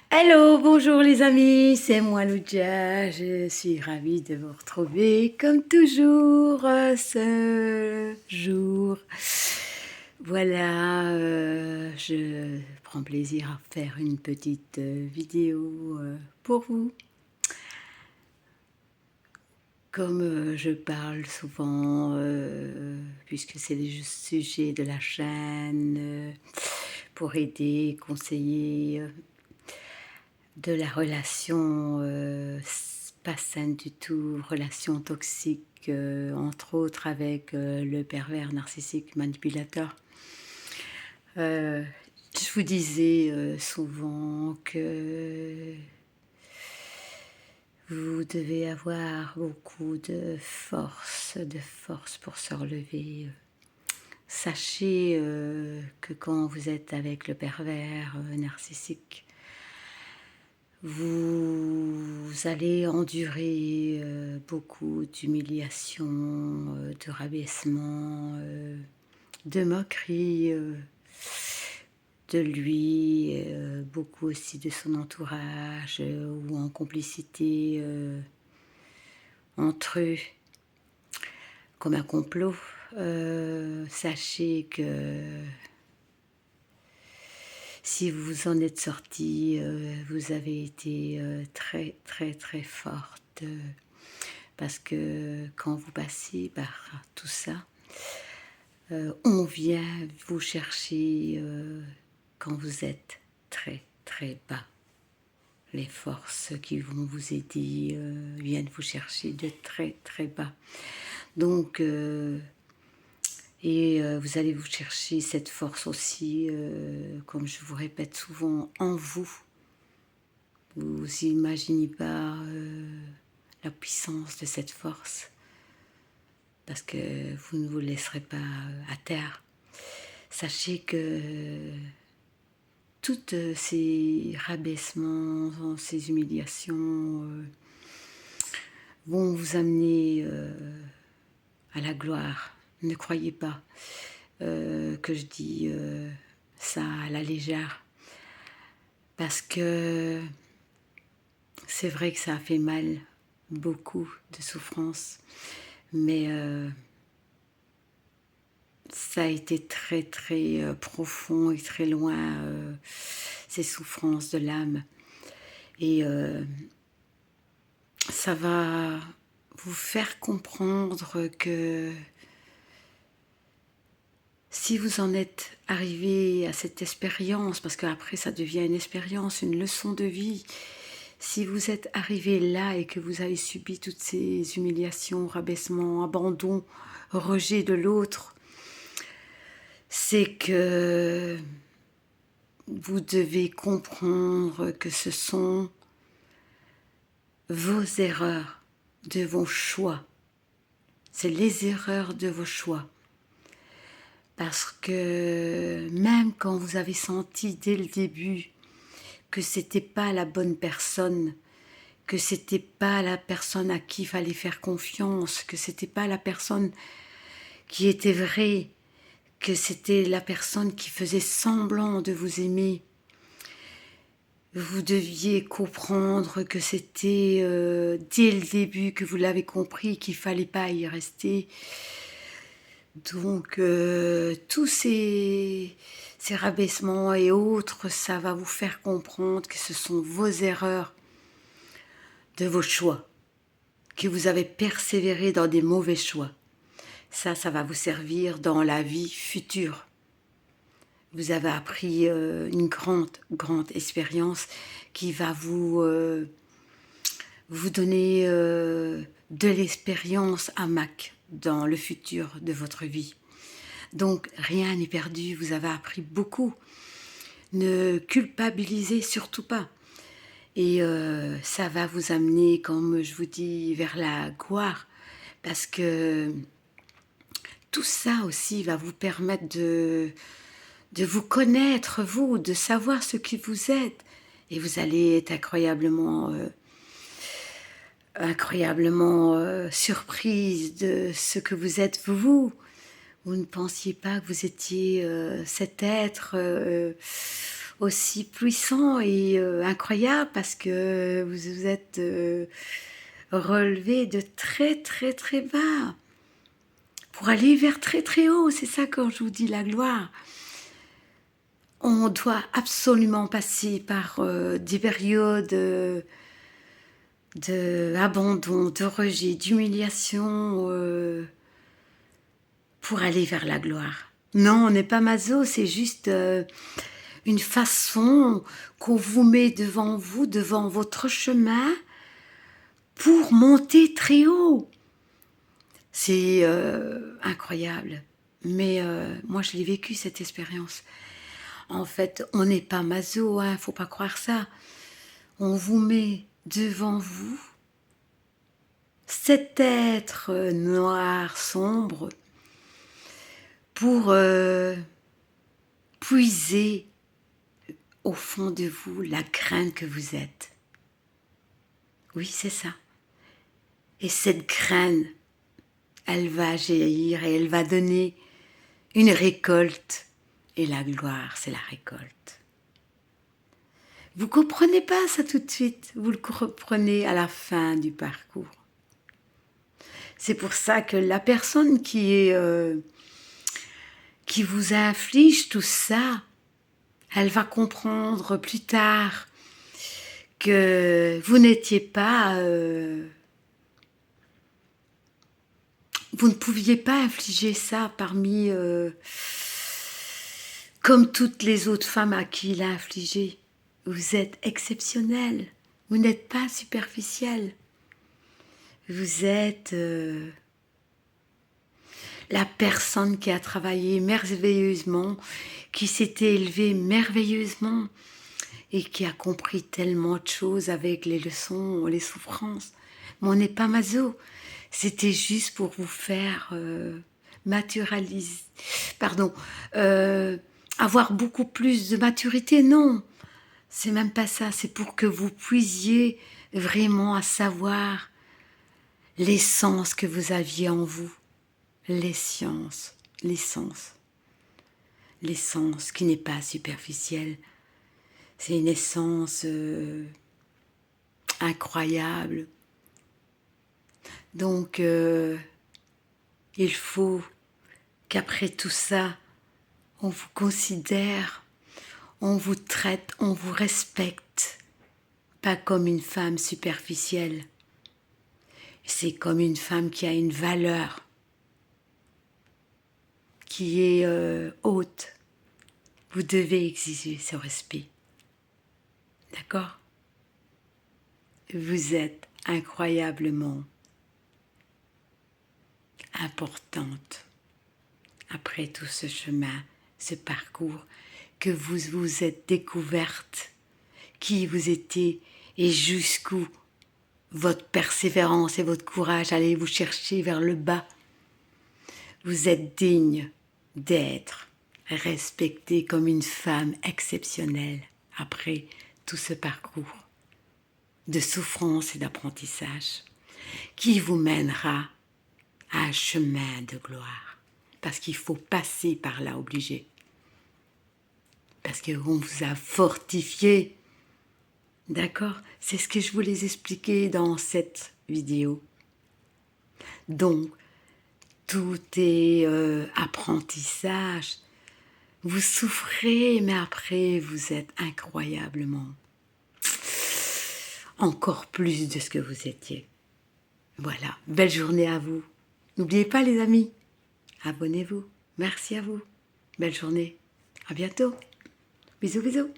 Hello, bonjour les amis, c'est moi Lucia, je suis ravie de vous retrouver comme toujours ce jour. Voilà, je prends plaisir à faire une petite vidéo pour vous. Comme je parle souvent, puisque c'est le sujet de la chaîne, pour aider, conseiller de la relation pas saine du tout, relation toxique, entre autres avec le pervers narcissique manipulateur. Je vous disais souvent que vous devez avoir beaucoup de force pour se relever. Sachez que quand vous êtes avec le pervers narcissique, vous allez endurer beaucoup d'humiliations, de rabaissements, de moqueries de lui, beaucoup aussi de son entourage, ou en complicité entre eux, comme un complot. Sachez que si vous en êtes sorti, vous avez été très très très forte, parce que quand vous passez par tout ça, on vient vous chercher quand vous êtes très très bas. Les forces qui vont vous aider viennent vous chercher de très très bas. Donc, vous allez vous chercher cette force aussi, comme je vous répète souvent, en vous. Vous n'imaginez pas la puissance de cette force, parce que vous ne vous laisserez pas à terre. Sachez que toutes ces rabaissements, ces humiliations vont vous amener à la gloire. Ne croyez pas que je dis ça à la légère, parce que c'est vrai que ça a fait mal, beaucoup de souffrance, mais ça a été très très profond et très loin, ces souffrances de l'âme. Et ça va vous faire comprendre que si vous en êtes arrivé à cette expérience, parce qu'après ça devient une expérience, une leçon de vie, si vous êtes arrivé là et que vous avez subi toutes ces humiliations, rabaissements, abandon, rejet de l'autre, c'est que vous devez comprendre que ce sont vos erreurs, de vos choix. C'est les erreurs de vos choix. Parce que même quand vous avez senti dès le début que c'était pas la bonne personne, que c'était pas la personne à qui il fallait faire confiance, que c'était pas la personne qui était vraie, que c'était la personne qui faisait semblant de vous aimer, vous deviez comprendre que c'était dès le début que vous l'avez compris, qu'il fallait pas y rester. Donc tous ces rabaissements et autres, ça va vous faire comprendre que ce sont vos erreurs de vos choix, que vous avez persévéré dans des mauvais choix. Ça va vous servir dans la vie future. Vous avez appris une grande expérience qui va vous donner de l'expérience à Mac dans le futur de votre vie. Donc rien n'est perdu, vous avez appris beaucoup. Ne culpabilisez surtout pas. Et ça va vous amener, comme je vous dis, vers la gloire, parce que tout ça aussi va vous permettre de vous connaître, vous, de savoir ce qui vous êtes. Et vous allez être incroyablement surprise de ce que vous êtes, vous. Vous ne pensiez pas que vous étiez cet être aussi puissant et incroyable parce que vous vous êtes relevé de très très très bas pour aller vers très très haut. C'est ça quand je vous dis la gloire. On doit absolument passer par des périodes d'abandon, de rejet, d'humiliation pour aller vers la gloire. Non, on n'est pas maso, c'est juste une façon qu'on vous met devant vous, devant votre chemin, pour monter très haut. C'est incroyable. Mais moi, je l'ai vécu, cette expérience. En fait, on n'est pas maso, hein, faut pas croire ça. On vous met devant vous cet être noir, sombre, pour puiser au fond de vous la graine que vous êtes. Oui, c'est ça. Et cette graine, elle va jaillir et elle va donner une récolte. Et la gloire, c'est la récolte. Vous comprenez pas ça tout de suite, vous le comprenez à la fin du parcours. C'est pour ça que la personne qui vous inflige tout ça, elle va comprendre plus tard que vous n'étiez pas... vous ne pouviez pas infliger ça parmi... comme toutes les autres femmes à qui il a infligé. Vous êtes exceptionnel. Vous n'êtes pas superficiel. Vous êtes la personne qui a travaillé merveilleusement, qui s'était élevée merveilleusement et qui a compris tellement de choses avec les leçons, les souffrances. Mais on n'est pas maso. C'était juste pour vous faire naturaliser, pardon, avoir beaucoup plus de maturité. Non, c'est même pas ça. C'est pour que vous puissiez vraiment à savoir l'essence que vous aviez en vous. L'essence qui n'est pas superficielle. C'est une essence incroyable. Donc, il faut qu'après tout ça, on vous considère, on vous traite, on vous respecte, pas comme une femme superficielle. C'est comme une femme qui a une valeur, qui est haute. Vous devez exiger ce respect. D'accord ? Vous êtes incroyablement importante après tout ce chemin, ce parcours, que vous vous êtes découverte, qui vous étiez et jusqu'où votre persévérance et votre courage allaient vous chercher vers le bas. Vous êtes digne d'être respectée comme une femme exceptionnelle après tout ce parcours de souffrance et d'apprentissage qui vous mènera à un chemin de gloire. Parce qu'il faut passer par là obligé. Parce qu'on vous a fortifié. D'accord ? C'est ce que je voulais expliquer dans cette vidéo. Donc, tout est apprentissage. Vous souffrez, mais après, vous êtes incroyablement encore plus de ce que vous étiez. Voilà, belle journée à vous. N'oubliez pas les amis, abonnez-vous. Merci à vous. Belle journée. À bientôt. Bisous, bisous.